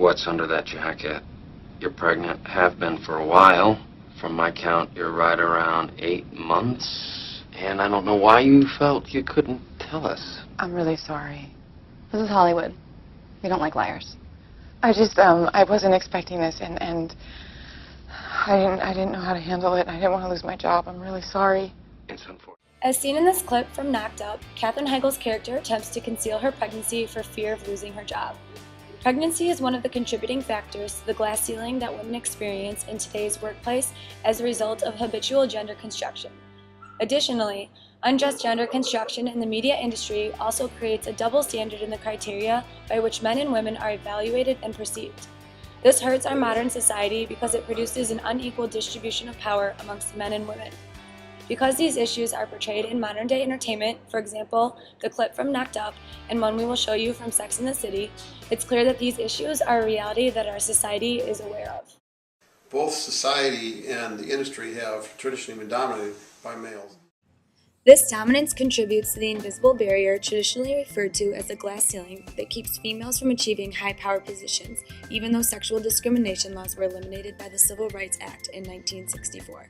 what's under that jacket. You're pregnant, have been for a while. From my count, you're right around 8 months. And I don't know why you felt you couldn't tell us. I'm really sorry. This is Hollywood. We don't like liars. I wasn't expecting this, and I didn't know how to handle it. I didn't want to lose my job. I'm really sorry. It's unfortunate. As seen in this clip from Knocked Up, Katherine Heigl's character attempts to conceal her pregnancy for fear of losing her job. Pregnancy is one of the contributing factors to the glass ceiling that women experience in today's workplace as a result of habitual gender construction. Additionally, unjust gender construction in the media industry also creates a double standard in the criteria by which men and women are evaluated and perceived. This hurts our modern society because it produces an unequal distribution of power amongst men and women. Because these issues are portrayed in modern-day entertainment, for example, the clip from Knocked Up and one we will show you from Sex and the City, it's clear that these issues are a reality that our society is aware of. Both society and the industry have traditionally been dominated by males. This dominance contributes to the invisible barrier traditionally referred to as the glass ceiling that keeps females from achieving high power positions, even though sexual discrimination laws were eliminated by the Civil Rights Act in 1964.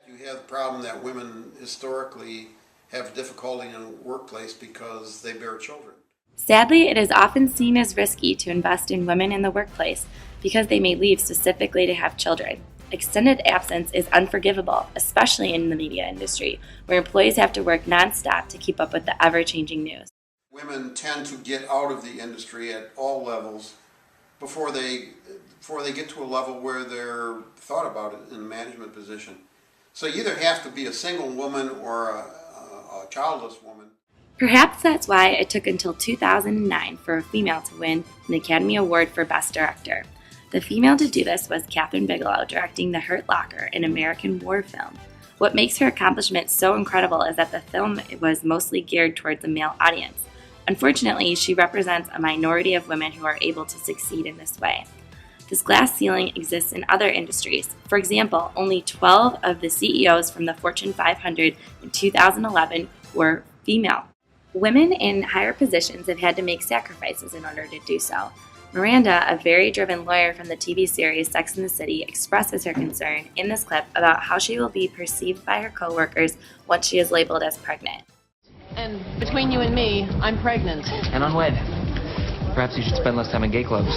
You have the problem that women historically have difficulty in the workplace because they bear children. Sadly, it is often seen as risky to invest in women in the workplace because they may leave specifically to have children. Extended absence is unforgivable, especially in the media industry, where employees have to work nonstop to keep up with the ever-changing news. Women tend to get out of the industry at all levels before they get to a level where they're thought about it in a management position. So you either have to be a single woman or a childless woman. Perhaps that's why it took until 2009 for a female to win an Academy Award for Best Director. The female to do this was Kathryn Bigelow, directing The Hurt Locker, an American war film. What makes her accomplishment so incredible is that the film was mostly geared towards a male audience. Unfortunately, she represents a minority of women who are able to succeed in this way. This glass ceiling exists in other industries. For example, only 12 of the CEOs from the Fortune 500 in 2011 were female. Women in higher positions have had to make sacrifices in order to do so. Miranda, a very driven lawyer from the TV series Sex and the City, expresses her concern in this clip about how she will be perceived by her coworkers once she is labeled as pregnant. And between you and me, I'm pregnant. And unwed. Perhaps you should spend less time in gay clubs.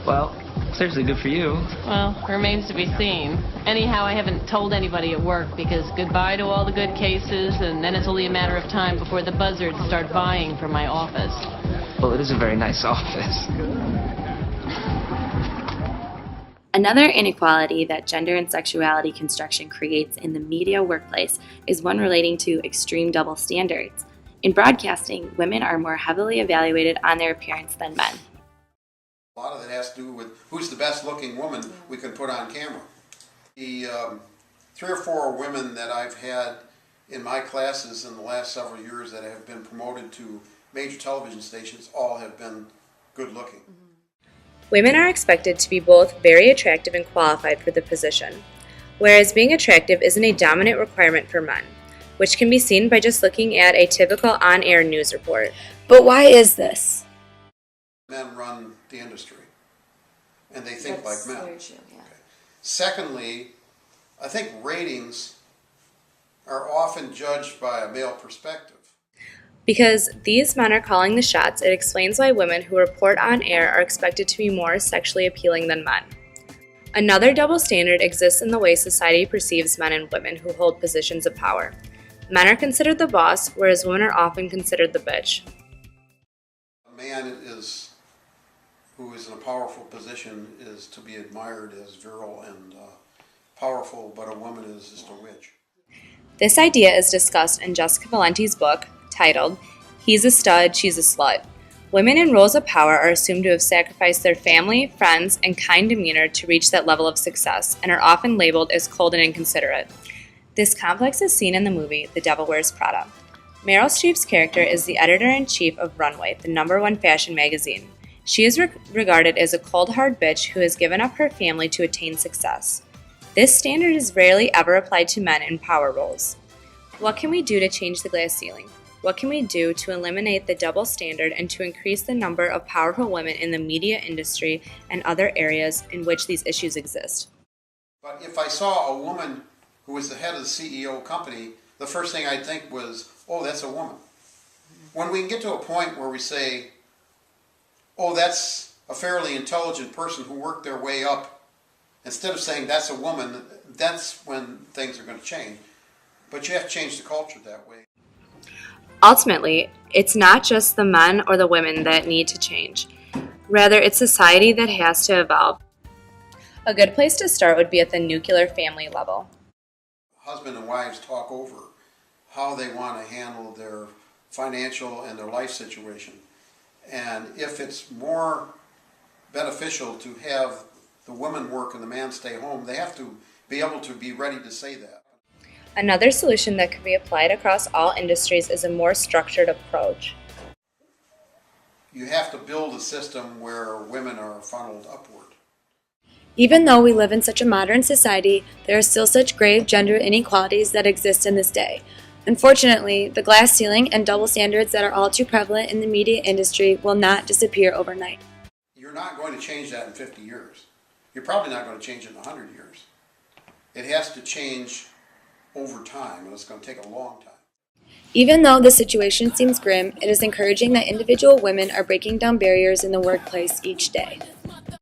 Well, seriously, good for you. Well, remains to be seen. Anyhow, I haven't told anybody at work because goodbye to all the good cases, and then it's only a matter of time before the buzzards start vying for my office. Well, it is a very nice office. Another inequality that gender and sexuality construction creates in the media workplace is one relating to extreme double standards. In broadcasting, women are more heavily evaluated on their appearance than men. A lot of it has to do with who's the best looking woman we can put on camera. The 3 or 4 women that I've had in my classes in the last several years that have been promoted to major television stations all have been good looking. Women are expected to be both very attractive and qualified for the position, whereas being attractive isn't a dominant requirement for men, which can be seen by just looking at a typical on-air news report. But why is this? Men run the industry, and they think like men. Very true, yeah. Okay. Secondly, I think ratings are often judged by a male perspective. Because these men are calling the shots, it explains why women who report on air are expected to be more sexually appealing than men. Another double standard exists in the way society perceives men and women who hold positions of power. Men are considered the boss, whereas women are often considered the bitch. A man who is in a powerful position is to be admired as virile and powerful, but a woman is just a witch. This idea is discussed in Jessica Valenti's book, titled, "He's a Stud, She's a Slut." Women in roles of power are assumed to have sacrificed their family, friends, and kind demeanor to reach that level of success, and are often labeled as cold and inconsiderate. This complex is seen in the movie The Devil Wears Prada. Meryl Streep's character is the editor-in-chief of Runway, the #1 fashion magazine. She is regarded as a cold, hard bitch who has given up her family to attain success. This standard is rarely ever applied to men in power roles. What can we do to change the glass ceiling? What can we do to eliminate the double standard and to increase the number of powerful women in the media industry and other areas in which these issues exist? But if I saw a woman who was the head of the CEO company, the first thing I'd think was, oh, that's a woman. When we can get to a point where we say, oh, that's a fairly intelligent person who worked their way up, instead of saying that's a woman, that's when things are going to change. But you have to change the culture that way. Ultimately, it's not just the men or the women that need to change. Rather, it's society that has to evolve. A good place to start would be at the nuclear family level. Husband and wives talk over how they want to handle their financial and their life situation. And if it's more beneficial to have the woman work and the man stay home, they have to be able to be ready to say that. Another solution that can be applied across all industries is a more structured approach. You have to build a system where women are funneled upward. Even though we live in such a modern society, there are still such grave gender inequalities that exist in this day. Unfortunately, the glass ceiling and double standards that are all too prevalent in the media industry will not disappear overnight. You're not going to change that in 50 years. You're probably not going to change it in 100 years. It has to change over time, and it's going to take a long time. Even though the situation seems grim, it is encouraging that individual women are breaking down barriers in the workplace each day.